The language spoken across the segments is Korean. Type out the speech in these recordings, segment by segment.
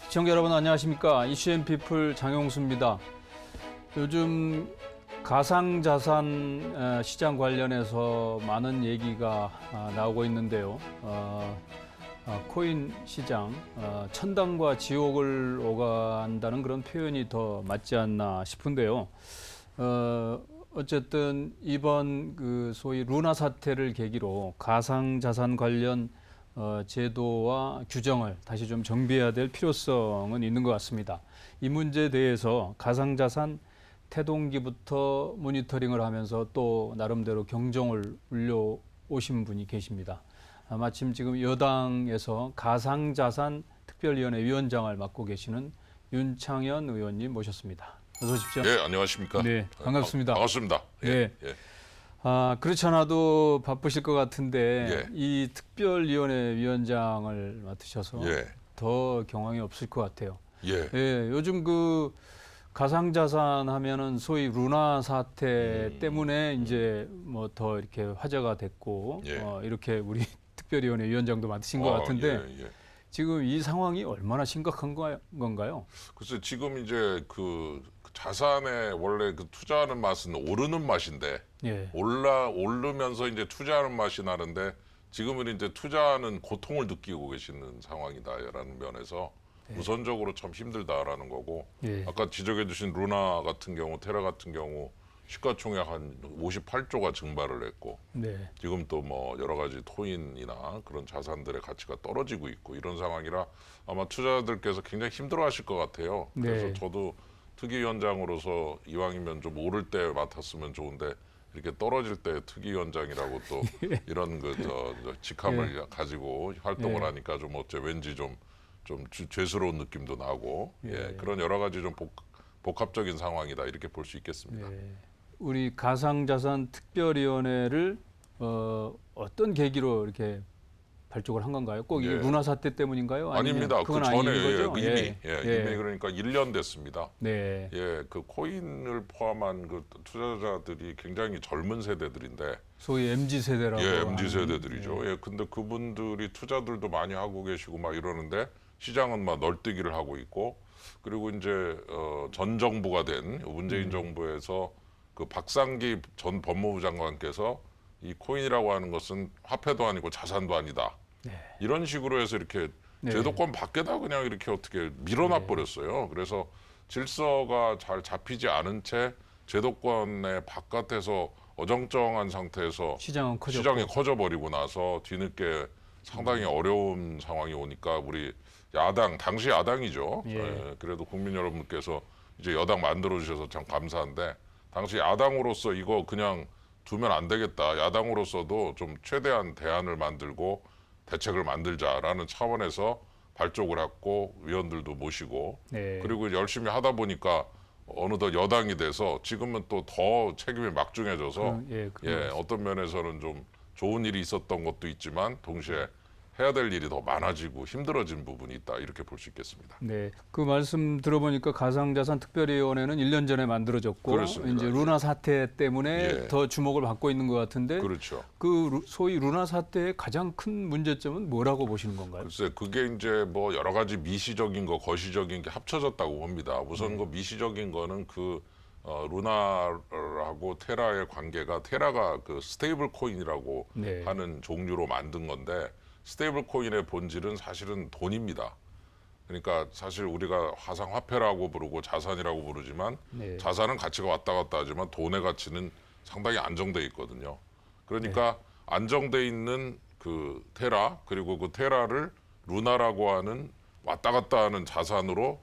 시청자 여러분 안녕하십니까? 이슈앤피플 장용수입니다. 요즘 가상자산 시장 관련해서 많은 얘기가 나오고 있는데요. 코인 시장, 천당과 지옥을 오간다는 그런 표현이 더 맞지 않나 싶은데요. 어쨌든 이번 그 소위 루나 사태를 계기로 가상자산 관련 제도와 규정을 다시 좀 정비해야 될 필요성은 있는 것 같습니다. 이 문제에 대해서 가상자산 태동기부터 모니터링을 하면서 또 나름대로 경종을 울려오신 분이 계십니다. 마침 지금 여당에서 가상자산 특별위원회 위원장을 맡고 계시는 윤창현 의원님 모셨습니다. 어서 오십시오. 네, 안녕하십니까? 네, 반갑습니다. 반갑습니다. 예. 예. 그렇지 않아도 바쁘실 것 같은데 예. 이 특별위원회 위원장을 맡으셔서 예. 더 경황이 없을 것 같아요. 예. 예, 요즘 그 가상자산 하면은 소위 루나 사태 때문에 이제 뭐 더 이렇게 화제가 됐고 예. 이렇게 우리 특별위원회 위원장도 맡으신 것 같은데 예, 예. 지금 이 상황이 얼마나 심각한 건가요? 글쎄 지금 이제 그 자산에 원래 그 투자하는 맛은 오르는 맛인데 예. 오르면서 이제 투자하는 맛이 나는데 지금은 이제 투자하는 고통을 느끼고 계시는 상황이다라는 면에서 우선적으로 참 힘들다라는 거고 예. 아까 지적해 주신 루나 같은 경우 테라 같은 경우 시가총액 한 58조가 증발을 했고 네. 지금 또 뭐 여러 가지 토인이나 그런 자산들의 가치가 떨어지고 있고 이런 상황이라 아마 투자자들께서 굉장히 힘들어하실 것 같아요. 그래서 네. 저도 특위위원장으로서 이왕이면 좀 오를 때 맡았으면 좋은데 이렇게 떨어질 때 특위위원장이라고 또 이런 저 직함을 가지고 활동을 예. 하니까 좀 왠지 좀 죄스러운 느낌도 나고 예. 그런 여러 가지 좀 복합적인 상황이다 이렇게 볼 수 있겠습니다. 네. 우리 가상자산 특별위원회를 어떤 계기로 이렇게 발족을 한 건가요? 꼭 이 예. 루나 사태 때문인가요? 아니면 아닙니다. 그건 그 전에 아닌 거죠? 이미 그러니까 1년 됐습니다. 네. 예, 그 코인을 포함한 그 투자자들이 굉장히 젊은 세대들인데, 소위 MZ 세대라고. 예, MZ 세대들이죠. 예, 근데 그분들이 투자들도 많이 하고 계시고 막 이러는데 시장은 막 널뛰기를 하고 있고, 그리고 이제 전 정부가 된 문재인 정부에서 그 박상기 전 법무부 장관께서 이 코인이라고 하는 것은 화폐도 아니고 자산도 아니다. 네. 이런 식으로 해서 이렇게 네. 제도권 밖에다 그냥 이렇게 어떻게 밀어놔 버렸어요. 그래서 질서가 잘 잡히지 않은 채 제도권의 바깥에서 어정쩡한 상태에서 시장이 커져버리고 나서 뒤늦게 상당히 어려운 상황이 오니까 우리 당시 야당이죠. 예. 예, 그래도 국민 여러분께서 이제 여당 만들어주셔서 참 감사한데 당시 야당으로서 이거 그냥 두면 안 되겠다. 야당으로서도 좀 최대한 대안을 만들고 대책을 만들자라는 차원에서 발족을 했고 위원들도 모시고 네. 그리고 열심히 하다 보니까 어느덧 여당이 돼서 지금은 또 더 책임이 막중해져서 어떤 면에서는 좀 좋은 일이 있었던 것도 있지만 동시에 해야 될 일이 더 많아지고 힘들어진 부분이 있다 이렇게 볼 수 있겠습니다. 네, 그 말씀 들어보니까 가상자산 특별위원회는 1년 전에 만들어졌고 그렇습니다. 이제 루나 사태 때문에 예. 더 주목을 받고 있는 것 같은데 그렇죠. 그 소위 루나 사태의 가장 큰 문제점은 뭐라고 보시는 건가요? 글쎄 그게 이제 뭐 여러 가지 미시적인 거 거시적인 게 합쳐졌다고 봅니다. 우선 그 미시적인 거는 그 루나하고 테라의 관계가 테라가 그 스테이블 코인이라고 네. 하는 종류로 만든 건데 스테이블 코인의 본질은 사실은 돈입니다. 그러니까 사실 우리가 화상화폐라고 부르고 자산이라고 부르지만 네. 자산은 가치가 왔다 갔다 하지만 돈의 가치는 상당히 안정돼 있거든요. 그러니까 안정돼 있는 그 테라 그리고 그 테라를 루나라고 하는 왔다 갔다 하는 자산으로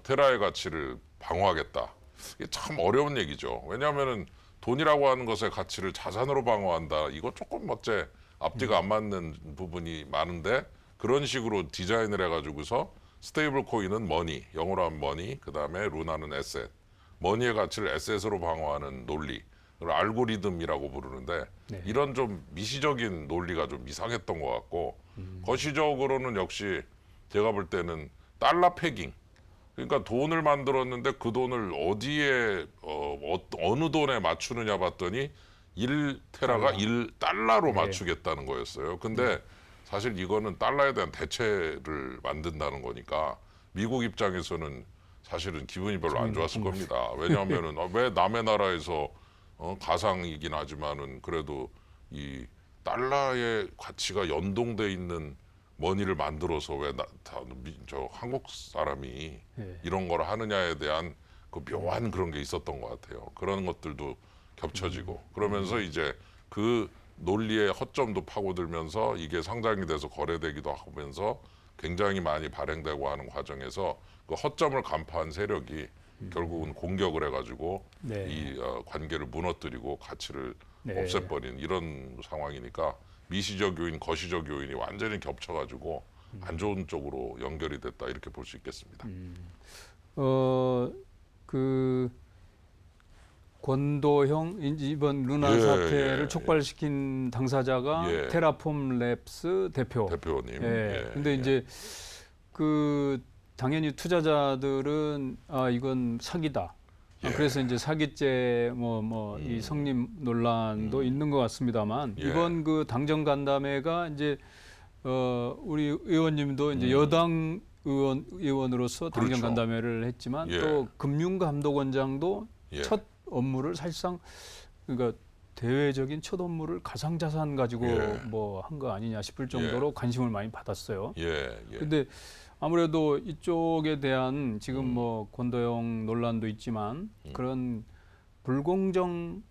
테라의 가치를 방어하겠다. 이게 참 어려운 얘기죠. 왜냐하면은 돈이라고 하는 것의 가치를 자산으로 방어한다. 이거 조금 어째 앞뒤가 안 맞는 부분이 많은데 그런 식으로 디자인을 해가지고서 스테이블 코인은 머니, 영어로 하면 머니, 그 다음에 루나는 에셋. 머니의 가치를 에셋으로 방어하는 논리, 그걸 알고리즘이라고 부르는데 네. 이런 좀 미시적인 논리가 좀 이상했던 것 같고 거시적으로는 역시 제가 볼 때는 달러 패깅. 그러니까 돈을 만들었는데 그 돈을 어디에 어느 돈에 맞추느냐 봤더니 1테라가 1달러로 네. 맞추겠다는 거였어요. 근데 사실 이거는 달러에 대한 대체를 만든다는 거니까 미국 입장에서는 사실은 기분이 별로 안 좋았을 겁니다. 왜냐하면은 왜 남의 나라에서 가상이긴 하지만은 그래도 이 달러의 가치가 연동돼 있는 머니를 만들어서 왜 저 한국 사람이 네. 이런 걸 하느냐에 대한 그 묘한 그런 게 있었던 것 같아요. 그런 것들도 겹쳐지고 그러면서 이제 그 논리의 허점도 파고들면서 이게 상장이 돼서 거래되기도 하면서 굉장히 많이 발행되고 하는 과정에서 그 허점을 간파한 세력이 결국은 공격을 해가지고 네. 이 관계를 무너뜨리고 가치를 네. 없애버린 이런 상황이니까 미시적 요인, 거시적 요인이 완전히 겹쳐가지고 안 좋은 쪽으로 연결이 됐다 이렇게 볼 수 있겠습니다. 그 권도형 이번 루나 예, 사태를 예, 촉발시킨 당사자가 예. 테라폼 랩스 대표. 대표님. 예. 근데 이제 그 당연히 투자자들은 이건 사기다. 예. 그래서 이제 사기죄 이 성립 논란도 있는 것 같습니다만 예. 이번 그 당정 간담회가 이제 우리 의원님도 이제 여당 의원으로서 당정 그렇죠. 간담회를 했지만 예. 또 금융감독원장도 예. 첫 업무를 사실상 그러니까 대외적인 첫 업무를 가상자산 가지고 예. 뭐 한 거 아니냐 싶을 정도로 관심을 많이 받았어요. 예. 예. 근데 아무래도 이쪽에 대한 지금 뭐 권도형 논란도 있지만 그런 불공정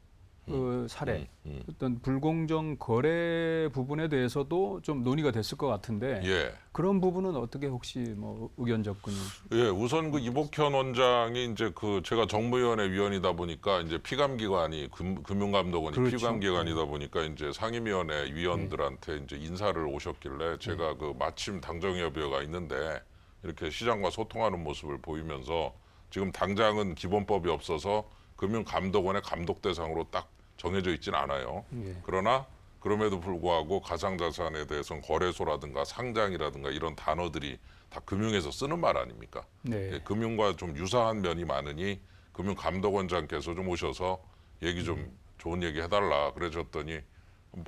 사례, 어떤 불공정 거래 부분에 대해서도 좀 논의가 됐을 것 같은데 예. 그런 부분은 어떻게 혹시 뭐 의견 접근이? 예, 우선 그 이복현 원장이 이제 그 제가 정무위원회 위원이다 보니까 이제 피감기관이 금융감독원이 그렇죠. 피감기관이다 보니까 이제 상임위원회 위원들한테 이제 인사를 오셨길래 제가 그 마침 당정협의회가 있는데 이렇게 시장과 소통하는 모습을 보이면서 지금 당장은 기본법이 없어서 금융감독원의 감독 대상으로 딱 정해져 있지는 않아요. 예. 그러나 그럼에도 불구하고 가상자산에 대해서는 거래소라든가 상장이라든가 이런 단어들이 다 금융에서 쓰는 말 아닙니까? 네. 예, 금융과 좀 유사한 면이 많으니 금융감독원장께서 좀 오셔서 얘기 좀 좋은 얘기 해달라 그러셨더니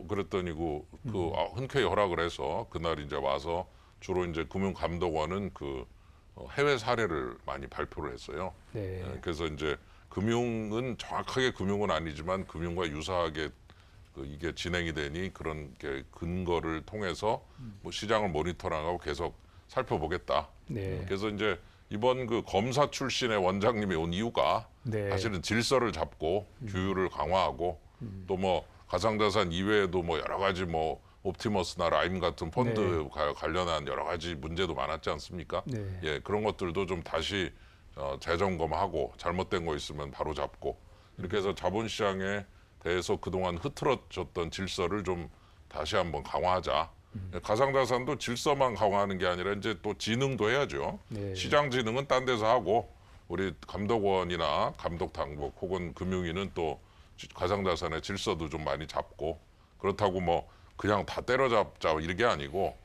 그랬더니 흔쾌히 허락을 해서 그날 이제 와서 주로 이제 금융감독원은 그 해외 사례를 많이 발표를 했어요. 네. 예, 그래서 이제 금융은 정확하게 금융은 아니지만 금융과 유사하게 이게 진행이 되니 그런 게 근거를 통해서 뭐 시장을 모니터링하고 계속 살펴보겠다. 네. 그래서 이제 이번 그 검사 출신의 원장님이 온 이유가 네. 사실은 질서를 잡고 규율을 강화하고 또 뭐 가상자산 이외에도 뭐 여러 가지 뭐 옵티머스나 라임 같은 펀드 관련한 여러 가지 문제도 많았지 않습니까? 네. 예, 그런 것들도 좀 다시 재점검하고 잘못된 거 있으면 바로 잡고 이렇게 해서 자본시장에 대해서 그동안 흐트러졌던 질서를 좀 다시 한번 강화하자. 가상자산도 질서만 강화하는 게 아니라 이제 또 지능도 해야죠. 네. 시장 지능은 딴 데서 하고 우리 감독원이나 감독당국 혹은 금융위는 또 가상자산의 질서도 좀 많이 잡고 그렇다고 뭐 그냥 다 때려잡자 이게 아니고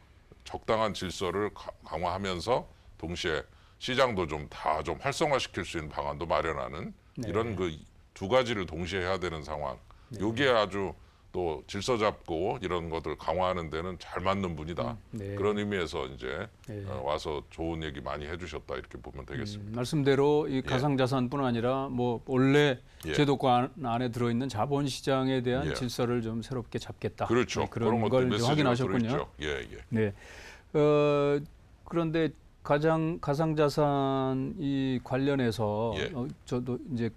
적당한 질서를 강화하면서 동시에 시장도 좀 다 좀 활성화시킬 수 있는 방안도 마련하는 이런 그 두 가지를 동시에 해야 되는 상황. 여기에 아주 또 질서 잡고 이런 것들 강화하는 데는 잘 맞는 분이다. 네. 그런 의미에서 이제 네. 와서 좋은 얘기 많이 해주셨다 이렇게 보면 되겠습니다. 말씀대로 이 가상자산뿐 아니라 뭐 원래 예. 제도권 안에 들어있는 자본시장에 대한 예. 질서를 좀 새롭게 잡겠다. 그렇죠. 네, 그런 것도 걸 이제 메시지가 확인하셨군요. 들어있죠. 예, 예. 네. 그런데 가상자산이 관련해서 예. 저도 이제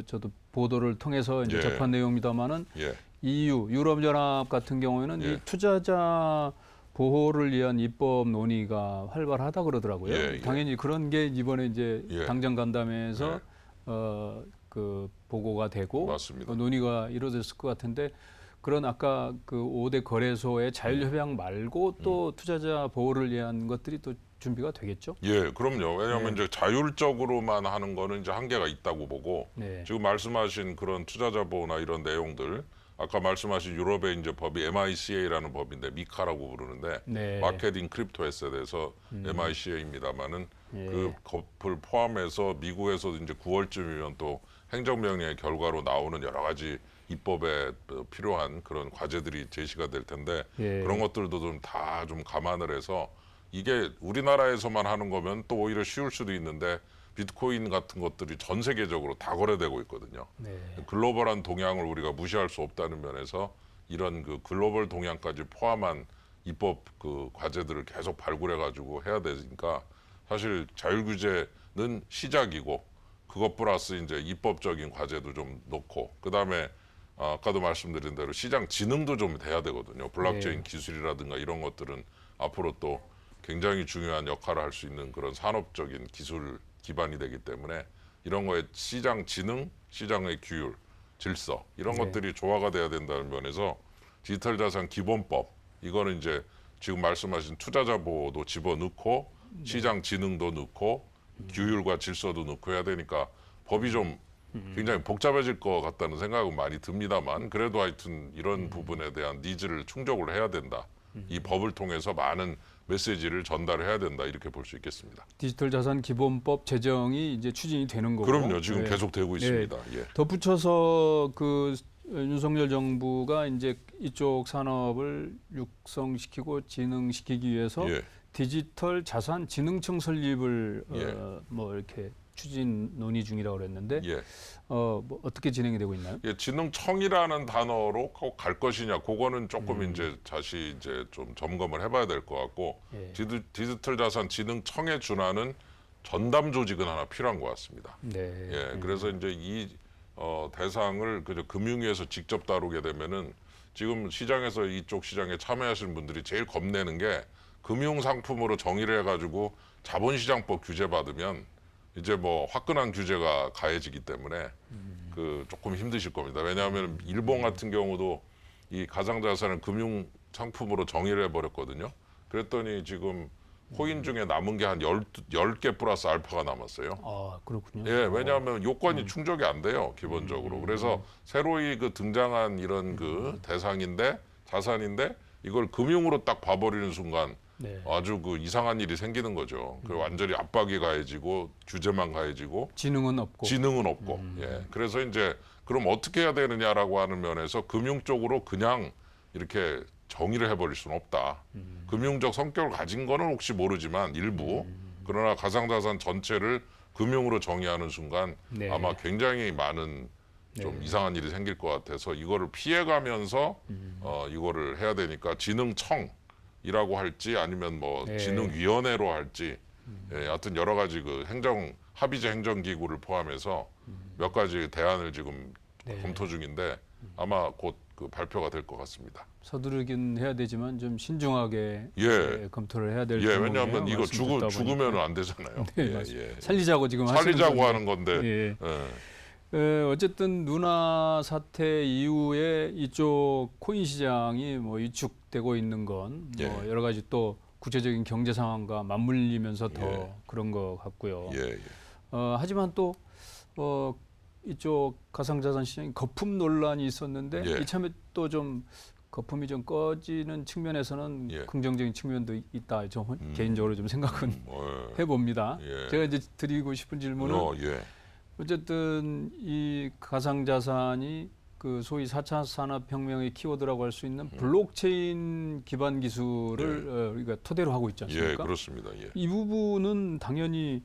저도 보도를 통해서 이제 예. 접한 내용입니다만은 예. EU 유럽연합 같은 경우에는 예. 이 투자자 보호를 위한 입법 논의가 활발하다 그러더라고요. 예, 예. 당연히 그런 게 이번에 이제 예. 당장 간담회에서 예. 그 보고가 되고 맞습니다. 논의가 이루어졌을 것 같은데 그런 아까 그 5대 거래소의 자율협약 말고 또 투자자 보호를 위한 것들이 또 준비가 되겠죠? 예, 그럼요. 왜냐하면 네. 이제 자율적으로만 하는 거는 이제 한계가 있다고 보고 네. 지금 말씀하신 그런 투자자 보호나 이런 내용들 아까 말씀하신 유럽의 이제 법이 MICA라는 법인데 미카라고 부르는데 네. 마켓 인 크립토 에셋에서 MICA입니다만은 예. 그 법을 포함해서 미국에서도 이제 9월쯤이면 또 행정명령의 결과로 나오는 여러 가지 입법에 필요한 그런 과제들이 제시가 될 텐데 예. 그런 것들도 좀 다 좀 감안을 해서 이게 우리나라에서만 하는 거면 또 오히려 쉬울 수도 있는데 비트코인 같은 것들이 전 세계적으로 다 거래되고 있거든요. 네. 글로벌한 동향을 우리가 무시할 수 없다는 면에서 이런 그 글로벌 동향까지 포함한 입법 그 과제들을 계속 발굴해 가지고 해야 되니까 사실 자율 규제는 시작이고 그것 플러스 이제 입법적인 과제도 좀 놓고 그다음에 아까도 말씀드린 대로 시장 진흥도 좀 돼야 되거든요. 블록체인 네. 기술이라든가 이런 것들은 앞으로 또 굉장히 중요한 역할을 할 수 있는 그런 산업적인 기술 기반이 되기 때문에 이런 거에 시장 진흥, 시장의 규율, 질서 이런 네. 것들이 조화가 돼야 된다는 면에서 디지털 자산 기본법 이거는 이제 지금 말씀하신 투자자 보호도 집어넣고 시장 진흥도 넣고 규율과 질서도 넣고 해야 되니까 법이 좀 굉장히 복잡해질 것 같다는 생각은 많이 듭니다만 그래도 하여튼 이런 부분에 대한 니즈를 충족을 해야 된다. 이 법을 통해서 많은 메시지를 전달해야 된다 이렇게 볼 수 있겠습니다. 디지털 자산 기본법 제정이 이제 추진이 되는 거고. 그럼요. 지금 네. 계속 되고 있습니다. 예. 덧붙여서 그 윤석열 정부가 이제 이쪽 산업을 육성시키고 진흥시키기 위해서 예. 디지털 자산 진흥청 설립을 예. 뭐 이렇게 추진 논의 중이라고 그랬는데 예. 뭐 어떻게 진행이 되고 있나요? 예, 진흥청이라는 단어로 꼭 갈 것이냐, 그거는 조금 이제 다시 이제 좀 점검을 해봐야 될 것 같고 예. 디지털 자산 진흥청에 준하는 전담 조직은 하나 필요한 것 같습니다. 네. 예, 그래서 이제 이 대상을 그저 금융위에서 직접 다루게 되면은 지금 시장에서 이쪽 시장에 참여하시는 분들이 제일 겁내는 게 금융 상품으로 정의를 해가지고 자본시장법 규제 받으면 이제 뭐 화끈한 규제가 가해지기 때문에 그 조금 힘드실 겁니다. 왜냐하면 일본 같은 경우도 이 가상자산을 금융 상품으로 정의를 해버렸거든요. 그랬더니 지금 코인 중에 남은 게 한 10개 플러스 알파가 남았어요. 아, 그렇군요. 예, 왜냐하면 요건이 충족이 안 돼요, 기본적으로. 그래서 새로이 그 등장한 이런 그 대상인데 자산인데 이걸 금융으로 딱 봐버리는 순간 네. 아주 그 이상한 일이 생기는 거죠. 그 완전히 압박이 가해지고 규제만 가해지고 진흥은 없고. 지능은 없고. 예. 그래서 이제 그럼 어떻게 해야 되느냐라고 하는 면에서 금융 쪽으로 그냥 이렇게 정의를 해버릴 수는 없다. 금융적 성격을 가진 거는 혹시 모르지만 일부 그러나 가상자산 전체를 금융으로 정의하는 순간 네. 아마 굉장히 많은 좀 이상한 일이 생길 것 같아서 이거를 피해가면서 이거를 해야 되니까 진흥청이라고 할지 아니면 뭐 네. 진흥위원회로 할지 예, 하여튼 여러 가지 그 합의제 행정기구를 포함해서 몇 가지 대안을 지금 네. 검토 중인데 아마 곧 그 발표가 될 것 같습니다. 서두르긴 해야 되지만 좀 신중하게 예. 검토를 해야 될 예, 부분이에요. 왜냐하면 이거 말씀 듣다 죽으면 보니까. 안 되잖아요. 네, 예, 맞습니다. 예. 살리자고 지금 살리자고 하시는 하는 건데. 예. 예. 어쨌든 루나 사태 이후에 이쪽 코인 시장이 뭐 위축되고 있는 건 뭐 예. 여러 가지 또 구체적인 경제 상황과 맞물리면서 더 예. 그런 것 같고요. 예, 예. 하지만 또 이쪽 가상자산 시장이 거품 논란이 있었는데 예. 이참에 또 좀 거품이 좀 꺼지는 측면에서는 예. 긍정적인 측면도 있다. 저 개인적으로 좀 생각은 예. 해봅니다. 예. 제가 이제 드리고 싶은 질문은 예. 어쨌든 이 가상자산이 그 소위 4차 산업혁명의 키워드라고 할 수 있는 블록체인 기반 기술을 우리가 토대로 하고 있지 않습니까? 예, 그렇습니다. 예. 이 부분은 당연히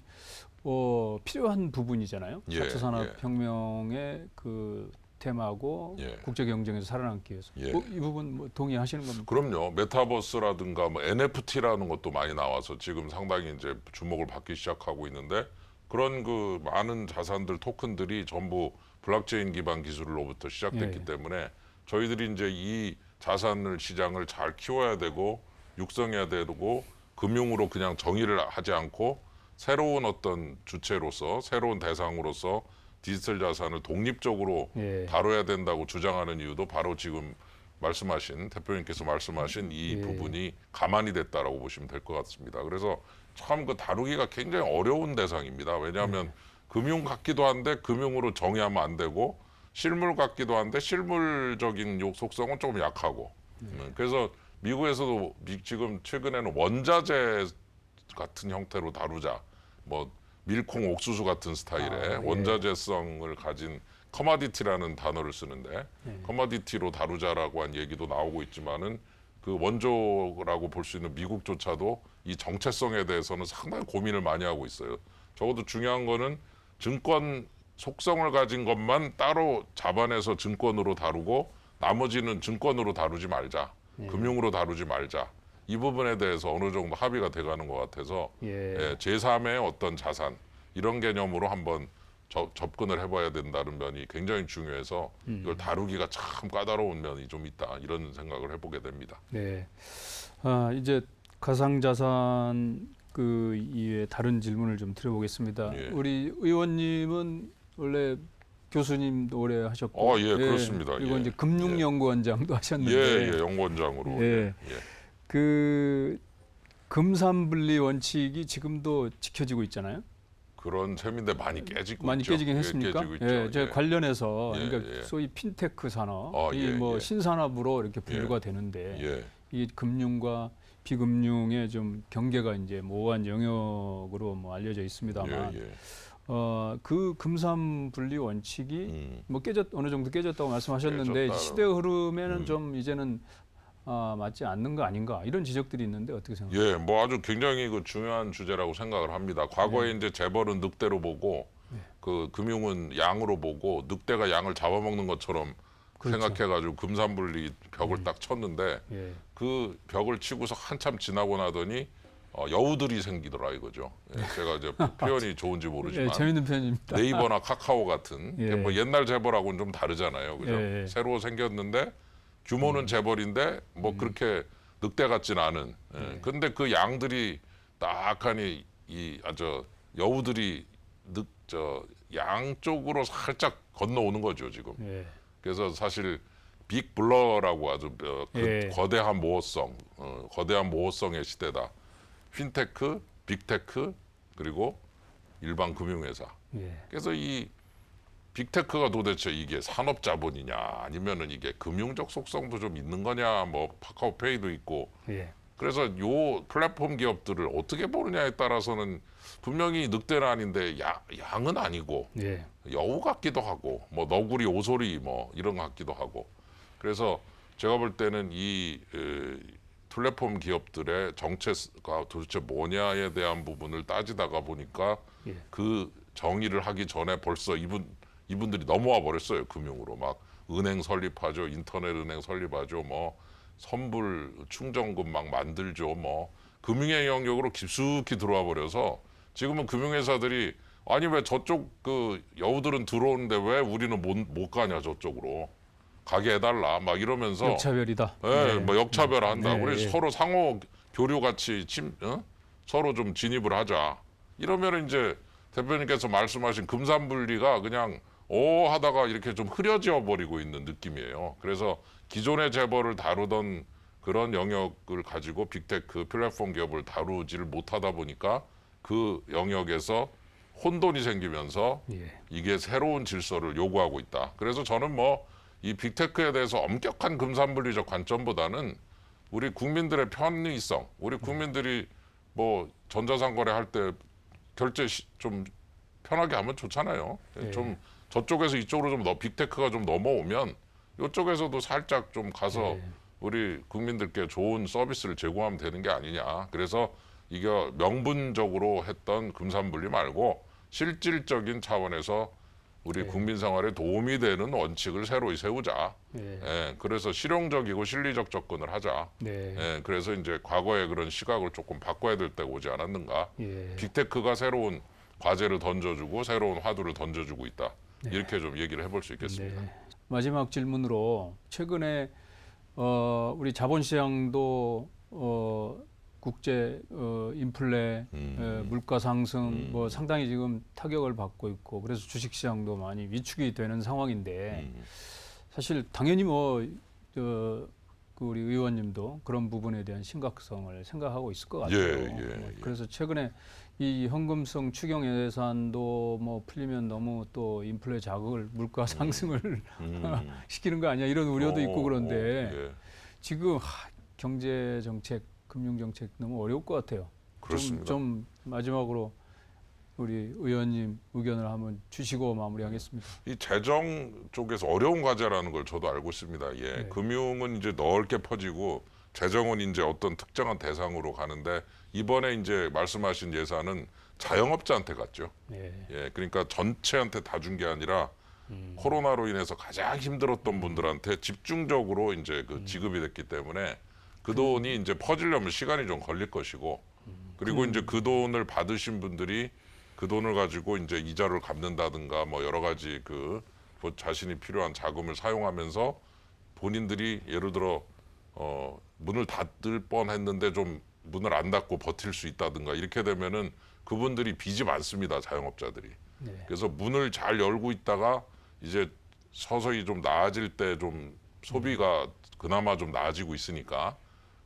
필요한 부분이잖아요. 예, 4차 산업혁명의 그 시스템하고 예. 국제 경쟁에서 살아남기 위해서. 예. 이 부분 뭐 동의하시는 겁니까? 그럼요. 메타버스라든가 뭐 NFT라는 것도 많이 나와서 지금 상당히 이제 주목을 받기 시작하고 있는데 그런 그 많은 자산들 토큰들이 전부 블록체인 기반 기술로부터 시작됐기 예. 때문에 저희들이 이제 이 자산을 시장을 잘 키워야 되고 육성해야 되고 금융으로 그냥 정의를 하지 않고 새로운 어떤 주체로서 새로운 대상으로서 디지털 자산을 독립적으로 예. 다뤄야 된다고 주장하는 이유도 바로 지금 말씀하신 대표님께서 말씀하신 이 예. 부분이 가만히 됐다라고 보시면 될 것 같습니다. 그래서 참 그 다루기가 굉장히 어려운 대상입니다. 왜냐하면 금융 같기도 한데 금융으로 정의하면 안 되고 실물 같기도 한데 실물적인 속성은 조금 약하고 그래서 미국에서도 지금 최근에는 원자재 같은 형태로 다루자 뭐 밀콩 옥수수 같은 스타일의 예. 원자재성을 가진 커머디티라는 단어를 쓰는데 예. 커머디티로 다루자라고 한 얘기도 나오고 있지만은 그 원조라고 볼 수 있는 미국조차도 이 정체성에 대해서는 상당히 고민을 많이 하고 있어요. 적어도 중요한 거는 증권 속성을 가진 것만 따로 잡아내서 증권으로 다루고 나머지는 증권으로 다루지 말자. 금융으로 다루지 말자. 이 부분에 대해서 어느 정도 합의가 돼가는 것 같아서 예. 제3의 어떤 자산 이런 개념으로 한번 접근을 해봐야 된다는 면이 굉장히 중요해서 이걸 다루기가 참 까다로운 면이 좀 있다 이런 생각을 해보게 됩니다. 네. 이제 가상자산 그 이외에 다른 질문을 좀 드려보겠습니다. 예. 우리 의원님은 원래 교수님도 오래 하셨고, 예, 그렇습니다. 그리고 예. 이제 금융연구원장도 하셨는데, 예, 연구원장으로. 예. 그 금산분리 원칙이 지금도 지켜지고 있잖아요. 그런 셈인데 많이 깨지고 많이 있죠. 깨지긴 했습니까? 깨지고 있죠. 예, 제가 관련해서 예, 그러니까 예. 소위 핀테크 산업, 예, 뭐 예. 신산업으로 이렇게 분류가 되는데 예, 이 금융과 비금융의 좀 경계가 이제 모호한 영역으로 뭐 알려져 있습니다만, 예. 그 금산 분리 원칙이 뭐 어느 정도 깨졌다고 말씀하셨는데 깨졌다. 시대 흐름에는 좀 이제는 맞지 않는 거 아닌가 이런 지적들이 있는데 어떻게 생각하세요? 예, 뭐 아주 굉장히 그 중요한 주제라고 생각을 합니다. 과거에 이제 재벌은 늑대로 보고 그 금융은 양으로 보고 늑대가 양을 잡아먹는 것처럼 그렇죠. 생각해가지고 금산분리 벽을 딱 쳤는데 예. 그 벽을 치고서 한참 지나고 나더니 여우들이 생기더라 이거죠. 예, 제가 이제 표현이 좋은지 모르지만 예, 재밌는 표현입니다. 네이버나 카카오 같은 예. 뭐 옛날 재벌하고는 좀 다르잖아요, 그죠? 예. 새로 생겼는데 규모는 재벌인데 뭐 그렇게 늑대 같지는 않은. 근데 그 양들이 딱하니 여우들이 양 쪽으로 살짝 건너오는 거죠 지금. 예. 그래서 사실 빅 블러라고 아주 예. 거대한 모호성의 시대다. 핀테크, 빅테크 그리고 일반 금융회사. 예. 그래서 이 빅테크가 도대체 이게 산업자본이냐 아니면은 이게 금융적 속성도 좀 있는 거냐 뭐 카카오페이도 있고 예. 그래서 요 플랫폼 기업들을 어떻게 보느냐에 따라서는 분명히 늑대는 아닌데 양은 아니고 예. 여우 같기도 하고 뭐 너구리 오소리 뭐 이런 것 같기도 하고 그래서 제가 볼 때는 이 플랫폼 기업들의 정체가 도대체 뭐냐에 대한 부분을 따지다가 보니까 예. 그 정의를 하기 전에 벌써 이분들이 넘어와 버렸어요. 금융으로 막 은행 설립하죠. 인터넷 은행 설립하죠. 뭐 선불 충전금 막 만들죠. 뭐 금융의 영역으로 깊숙이 들어와 버려서 지금은 금융회사들이 아니 왜 저쪽 그 여우들은 들어오는데 왜 우리는 못 가냐 저쪽으로 가게 해달라 막 이러면서 역차별이다. 예, 뭐 역차별한다. 네, 우리 예. 서로 상호 교류 같이 서로 좀 진입을 하자. 이러면 이제 대표님께서 말씀하신 금산분리가 그냥 하다가 이렇게 좀 흐려져 버리고 있는 느낌이에요. 그래서 기존의 재벌을 다루던 그런 영역을 가지고 빅테크 플랫폼 기업을 다루지를 못하다 보니까 그 영역에서 혼돈이 생기면서 예. 이게 새로운 질서를 요구하고 있다. 그래서 저는 뭐 이 빅테크에 대해서 엄격한 금산분리적 관점보다는 우리 국민들의 편의성, 우리 국민들이 뭐 전자상거래 할 때 결제 좀 편하게 하면 좋잖아요. 예. 좀 저쪽에서 이쪽으로 좀 빅테크가 좀 넘어오면 이쪽에서도 살짝 좀 가서 예. 우리 국민들께 좋은 서비스를 제공하면 되는 게 아니냐. 그래서 이게 명분적으로 했던 금산분리 말고 실질적인 차원에서 우리 네. 국민 생활에 도움이 되는 원칙을 새로 세우자. 예. 예, 그래서 실용적이고 실리적 접근을 하자. 네. 예, 그래서 이제 과거의 그런 시각을 조금 바꿔야 될 때가 오지 않았는가. 예. 빅테크가 새로운 과제를 던져주고 새로운 화두를 던져주고 있다. 네. 이렇게 좀 얘기를 해볼 수 있겠습니다. 네. 마지막 질문으로 최근에 우리 자본시장도 국제 인플레, 물가 상승 뭐 상당히 지금 타격을 받고 있고 그래서 주식시장도 많이 위축이 되는 상황인데 사실 당연히 그 우리 의원님도 그런 부분에 대한 심각성을 생각하고 있을 것 같아요. 예. 그래서 최근에 이 현금성 추경 예산도 뭐 풀리면 너무 또 인플레 자극을 물가 상승을 시키는 거 아니야 이런 우려도 있고 그런데 예. 지금 경제 정책, 금융 정책 너무 어려울 것 같아요. 그렇습니다. 좀 마지막으로 우리 의원님 의견을 한번 주시고 마무리하겠습니다. 이 재정 쪽에서 어려운 과제라는 걸 저도 알고 있습니다. 예. 네. 금융은 이제 넓게 퍼지고 재정은 이제 어떤 특정한 대상으로 가는데 이번에 이제 말씀하신 예산은 자영업자한테 갔죠. 네. 예. 그러니까 전체한테 다 준 게 아니라 코로나로 인해서 가장 힘들었던 분들한테 집중적으로 이제 그 지급이 됐기 때문에 그 돈이 이제 퍼지려면 시간이 좀 걸릴 것이고 그리고 이제 그 돈을 받으신 분들이 그 돈을 가지고 이제 이자를 갚는다든가 뭐 여러 가지 그 자신이 필요한 자금을 사용하면서 본인들이 예를 들어 문을 닫을 뻔했는데 좀 문을 안 닫고 버틸 수 있다든가 이렇게 되면은 그분들이 빚이 많습니다. 자영업자들이. 네. 그래서 문을 잘 열고 있다가 이제 서서히 좀 나아질 때 좀 소비가 그나마 좀 나아지고 있으니까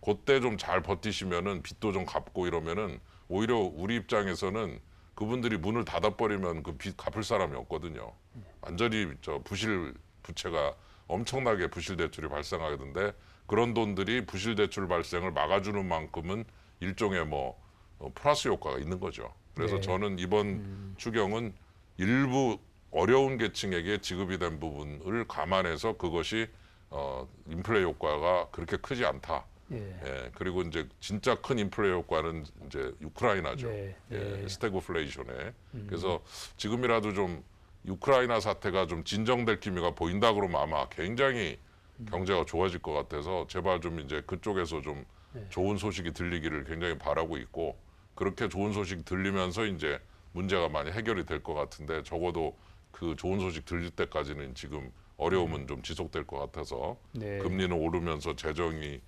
그때 좀 잘 버티시면은 빚도 좀 갚고 이러면은 오히려 우리 입장에서는 그분들이 문을 닫아버리면 그 빚 갚을 사람이 없거든요. 완전히 부실 부채가 엄청나게 부실 대출이 발생하던데 그런 돈들이 부실 대출 발생을 막아주는 만큼은 일종의 플러스 효과가 있는 거죠. 그래서 네. 저는 이번 추경은 일부 어려운 계층에게 지급이 된 부분을 감안해서 그것이 인플레 효과가 그렇게 크지 않다. 예. 예, 그리고 이제 진짜 큰 인플레 효과는 이제 우크라이나죠. 네. 예, 스태그플레이션에. 그래서 지금이라도 좀 우크라이나 사태가 좀 진정될 기미가 보인다 그러면 아마 굉장히 경제가 좋아질 것 같아서 제발 좀 이제 그쪽에서 좀 좋은 소식이 들리기를 굉장히 바라고 있고 그렇게 좋은 소식 들리면서 이제 문제가 많이 해결이 될 것 같은데 적어도 그 좋은 소식 들릴 때까지는 지금 어려움은 좀 지속될 것 같아서 네. 금리는 오르면서 재정이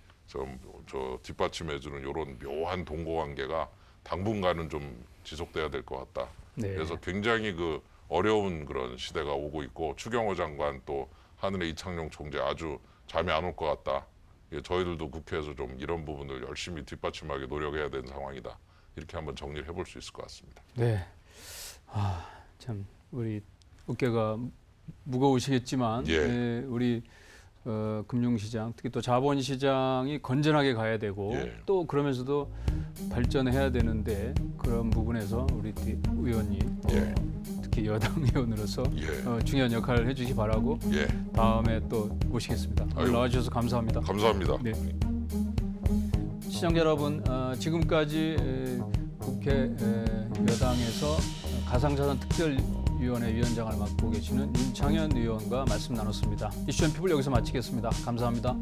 뒷받침해주는 이런 묘한 동고관계가 당분간은 좀 지속돼야 될 것 같다. 네. 그래서 굉장히 그 어려운 그런 시대가 오고 있고 추경호 장관 또 하늘의 이창용 총재 아주 잠이 안 올 것 같다. 예, 저희들도 국회에서 좀 이런 부분을 열심히 뒷받침하게 노력해야 되는 상황이다. 이렇게 한번 정리를 해볼 수 있을 것 같습니다. 네. 참 우리 어깨가 무거우시겠지만 예. 우리 금융시장 특히 또 자본시장이 건전하게 가야 되고 예. 또 그러면서도 발전해야 되는데 그런 부분에서 우리 의원님 예. 특히 여당 의원으로서 예. 중요한 역할을 해주시 바라고 예, 다음에 또 모시겠습니다. 오늘 아이고. 나와주셔서 감사합니다. 감사합니다. 네. 시청자 여러분, 지금까지 국회 여당에서 가상자산 특별위원회 위원장을 맡고 계시는 윤창현 의원과 말씀 나눴습니다. 이슈 앤 피블 여기서 마치겠습니다. 감사합니다.